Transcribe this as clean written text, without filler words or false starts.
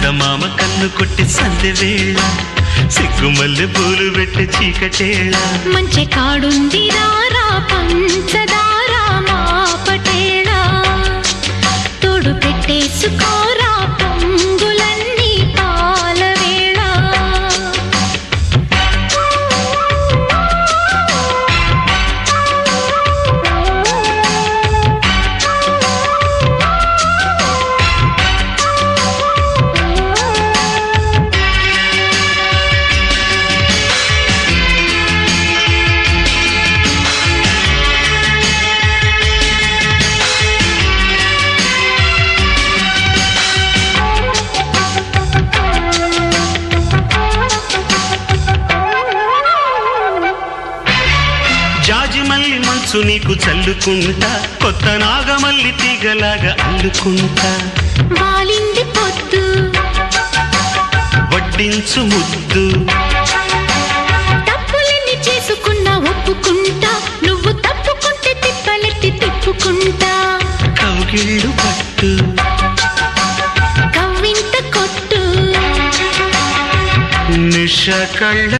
చందమామ కన్ను కొట్టి సందె వేళ సిగ్గుమల్లె పూలు పెట్టి చీకటేళ మంచి కాడుంది రారా పంచదారా మా పటేళ తోడు పెట్టేసుకోరా పొంగులన్నీ పాల వేళ జాజి మల్లి మంచు నీకు చల్లుకుంటా కొత్త నాగమల్లి తీగలాగా అల్లుకుంటా వాలింది పొద్దు వడ్డించు ముద్దు తప్పులన్నీ చేసుకున్నా ఒప్పుకుంటా నువ్వు తప్పుకుంటే తిప్పలెత్తి తిప్పుకుంటా కౌగిళ్ళు పట్టు కవ్వింత కొట్టు నిష కళ్ళ